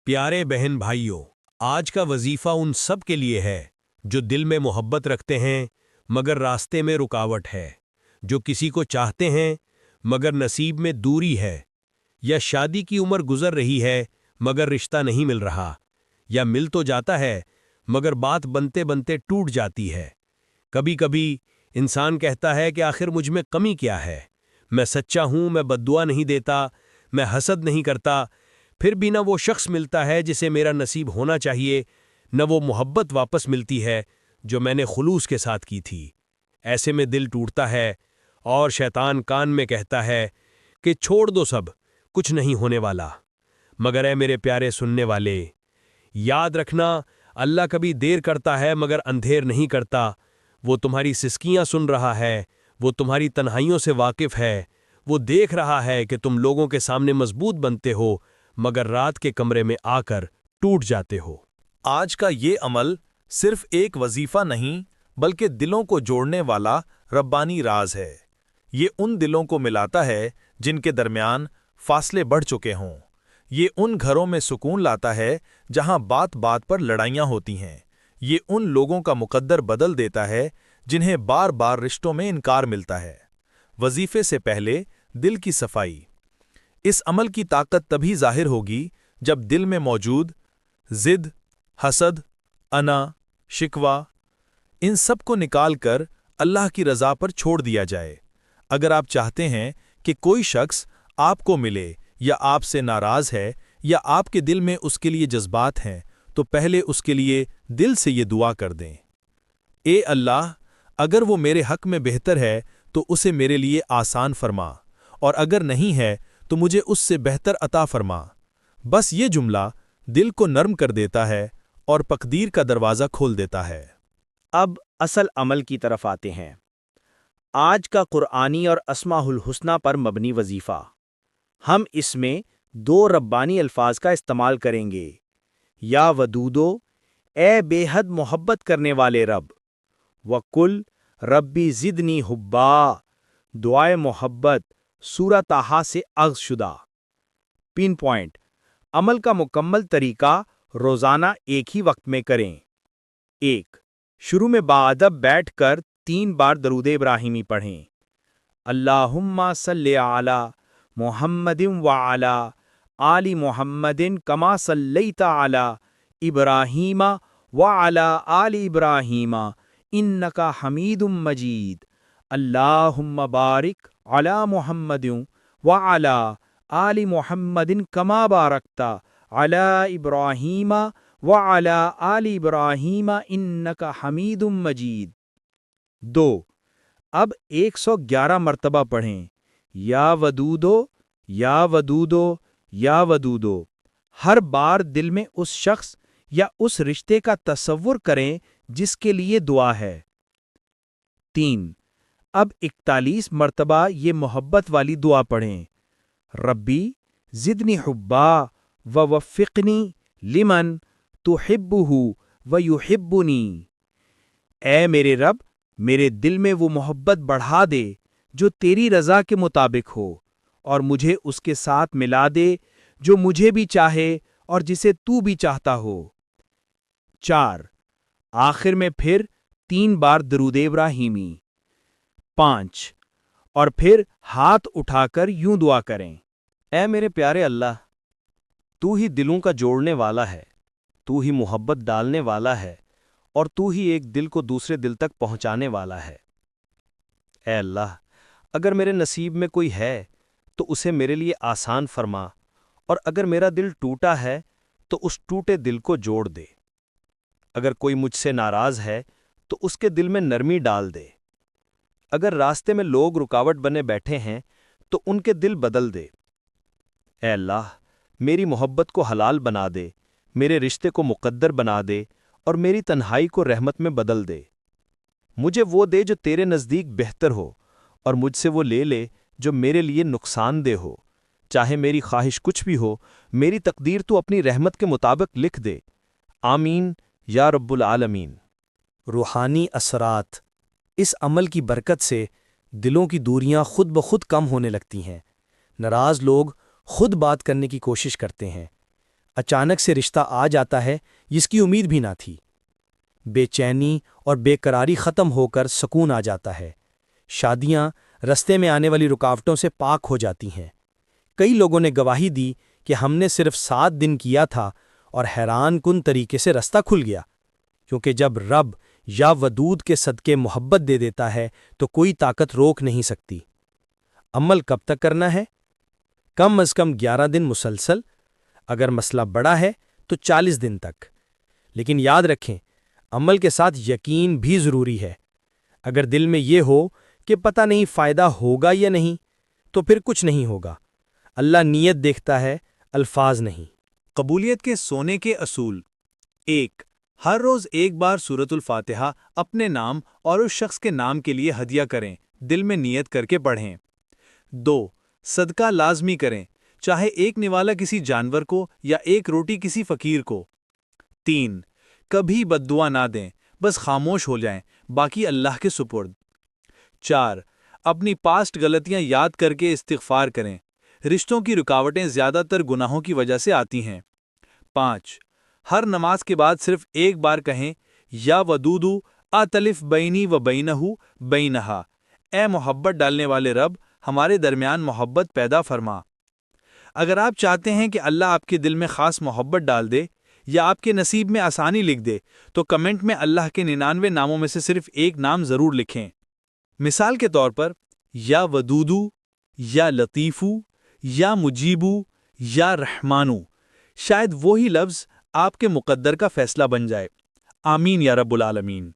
پیارے بہن بھائیوں، آج کا وظیفہ ان سب کے لیے ہے جو دل میں محبت رکھتے ہیں مگر راستے میں رکاوٹ ہے، جو کسی کو چاہتے ہیں مگر نصیب میں دوری ہے، یا شادی کی عمر گزر رہی ہے مگر رشتہ نہیں مل رہا، یا مل تو جاتا ہے مگر بات بنتے بنتے ٹوٹ جاتی ہے۔ کبھی کبھی انسان کہتا ہے کہ آخر مجھ میں کمی کیا ہے؟ میں سچا ہوں، میں بددعا نہیں دیتا، میں حسد نہیں کرتا، پھر بھی نہ وہ شخص ملتا ہے جسے میرا نصیب ہونا چاہیے، نہ وہ محبت واپس ملتی ہے جو میں نے خلوص کے ساتھ کی تھی۔ ایسے میں دل ٹوٹتا ہے اور شیطان کان میں کہتا ہے کہ چھوڑ دو، سب کچھ نہیں ہونے والا۔ مگر اے میرے پیارے سننے والے، یاد رکھنا، اللہ کبھی دیر کرتا ہے مگر اندھیر نہیں کرتا۔ وہ تمہاری سسکیاں سن رہا ہے، وہ تمہاری تنہائیوں سے واقف ہے، وہ دیکھ رہا ہے کہ تم لوگوں کے سامنے مضبوط بنتے ہو مگر رات کے کمرے میں آ کر ٹوٹ جاتے ہو۔ آج کا یہ عمل صرف ایک وظیفہ نہیں بلکہ دلوں کو جوڑنے والا ربانی راز ہے۔ یہ ان دلوں کو ملاتا ہے جن کے درمیان فاصلے بڑھ چکے ہوں۔ یہ ان گھروں میں سکون لاتا ہے جہاں بات بات پر لڑائیاں ہوتی ہیں۔ یہ ان لوگوں کا مقدر بدل دیتا ہے جنہیں بار بار رشتوں میں انکار ملتا ہے۔ وظیفے سے پہلے دل کی صفائی۔ اس عمل کی طاقت تبھی ظاہر ہوگی جب دل میں موجود ضد، حسد، انا، شکوہ، ان سب کو نکال کر اللہ کی رضا پر چھوڑ دیا جائے۔ اگر آپ چاہتے ہیں کہ کوئی شخص آپ کو ملے یا آپ سے ناراض ہے یا آپ کے دل میں اس کے لیے جذبات ہیں تو پہلے اس کے لیے دل سے یہ دعا کر دیں: اے اللہ، اگر وہ میرے حق میں بہتر ہے تو اسے میرے لیے آسان فرما، اور اگر نہیں ہے تو مجھے اس سے بہتر عطا فرما۔ بس یہ جملہ دل کو نرم کر دیتا ہے اور تقدیر کا دروازہ کھول دیتا ہے۔ اب اصل عمل کی طرف آتے ہیں۔ آج کا قرآنی اور اسماء الحسنہ پر مبنی وظیفہ، ہم اس میں دو ربانی الفاظ کا استعمال کریں گے: یا ودودو، اے بے حد محبت کرنے والے رب، وَقُلْ ربی زدنی حبا، دعائے محبت، سورہ طٰہٰ سے اخذ شدہ۔ پن پوائنٹ: عمل کا مکمل طریقہ روزانہ ایک ہی وقت میں کریں۔ 1. شروع میں باادب بیٹھ کر 3 بار درود ابراہیمی پڑھیں: اللہم صلی علی محمد وعلی آل محمد کما صلیت علی ابراہیم وعلی آل ابراہیم انک حمید مجید، اللہم بارک علی محمد وعلی آل محمد کما بارکت علی ابراہیم وعلی آل ابراہیم انک حمید مجید۔ 2. اب 111 مرتبہ پڑھیں: یا ودودو، یا ودودو، یا ودودو۔ ہر بار دل میں اس شخص یا اس رشتے کا تصور کریں جس کے لیے دعا ہے۔ 3. اب 41 مرتبہ یہ محبت والی دعا پڑھیں: ربی زدنی حبا ووفقنی لمن تحبہ ویحبنی۔ اے میرے رب، میرے دل میں وہ محبت بڑھا دے جو تیری رضا کے مطابق ہو، اور مجھے اس کے ساتھ ملا دے جو مجھے بھی چاہے اور جسے تو بھی چاہتا ہو۔ 4. آخر میں پھر 3 بار درود ابراہیمی۔ 5. اور پھر ہاتھ اٹھا کر یوں دعا کریں: اے میرے پیارے اللہ، تو ہی دلوں کا جوڑنے والا ہے، تو ہی محبت ڈالنے والا ہے، اور تو ہی ایک دل کو دوسرے دل تک پہنچانے والا ہے۔ اے اللہ، اگر میرے نصیب میں کوئی ہے تو اسے میرے لیے آسان فرما، اور اگر میرا دل ٹوٹا ہے تو اس ٹوٹے دل کو جوڑ دے۔ اگر کوئی مجھ سے ناراض ہے تو اس کے دل میں نرمی ڈال دے۔ اگر راستے میں لوگ رکاوٹ بنے بیٹھے ہیں تو ان کے دل بدل دے۔ اے اللہ، میری محبت کو حلال بنا دے، میرے رشتے کو مقدر بنا دے، اور میری تنہائی کو رحمت میں بدل دے۔ مجھے وہ دے جو تیرے نزدیک بہتر ہو، اور مجھ سے وہ لے لے جو میرے لیے نقصان دہ ہو۔ چاہے میری خواہش کچھ بھی ہو، میری تقدیر تو اپنی رحمت کے مطابق لکھ دے۔ آمین یا رب العالمین۔ روحانی اثرات۔ اس عمل کی برکت سے دلوں کی دوریاں خود بخود کم ہونے لگتی ہیں۔ ناراض لوگ خود بات کرنے کی کوشش کرتے ہیں، اچانک سے رشتہ آ جاتا ہے جس کی امید بھی نہ تھی۔ بے چینی اور بے قراری ختم ہو کر سکون آ جاتا ہے۔ شادیاں رستے میں آنے والی رکاوٹوں سے پاک ہو جاتی ہیں۔ کئی لوگوں نے گواہی دی کہ ہم نے صرف 7 دن کیا تھا اور حیران کن طریقے سے رستہ کھل گیا، کیونکہ جب رب یا ودود کے صدقے محبت دے دیتا ہے تو کوئی طاقت روک نہیں سکتی۔ عمل کب تک کرنا ہے؟ کم از کم 11 دن مسلسل، اگر مسئلہ بڑا ہے تو 40 دن تک۔ لیکن یاد رکھیں، عمل کے ساتھ یقین بھی ضروری ہے۔ اگر دل میں یہ ہو کہ پتہ نہیں فائدہ ہوگا یا نہیں، تو پھر کچھ نہیں ہوگا۔ اللہ نیت دیکھتا ہے، الفاظ نہیں۔ قبولیت کے سونے کے اصول: 1. ہر روز ایک بار سورۃ الفاتحہ اپنے نام اور اس شخص کے نام کے لیے ہدیہ کریں، دل میں نیت کر کے پڑھیں۔ 2. صدقہ لازمی کریں، چاہے ایک نوالا کسی جانور کو یا ایک روٹی کسی فقیر کو۔ 3. کبھی بد دعا نہ دیں، بس خاموش ہو جائیں، باقی اللہ کے سپرد۔ 4. اپنی پاسٹ غلطیاں یاد کر کے استغفار کریں، رشتوں کی رکاوٹیں زیادہ تر گناہوں کی وجہ سے آتی ہیں۔ 5. ہر نماز کے بعد صرف ایک بار کہیں، یا ودودو اتلف بینی و بینہ بینہا، اے محبت ڈالنے والے رب، ہمارے درمیان محبت پیدا فرما۔ اگر آپ چاہتے ہیں کہ اللہ آپ کے دل میں خاص محبت ڈال دے یا آپ کے نصیب میں آسانی لکھ دے تو کمنٹ میں اللہ کے 99 ناموں میں سے صرف ایک نام ضرور لکھیں۔ مثال کے طور پر یا ودودو، یا لطیفو، یا مجیبو، یا رحمانو، شاید وہی لفظ آپ کے مقدر کا فیصلہ بن جائے۔ آمین یا رب العالمین۔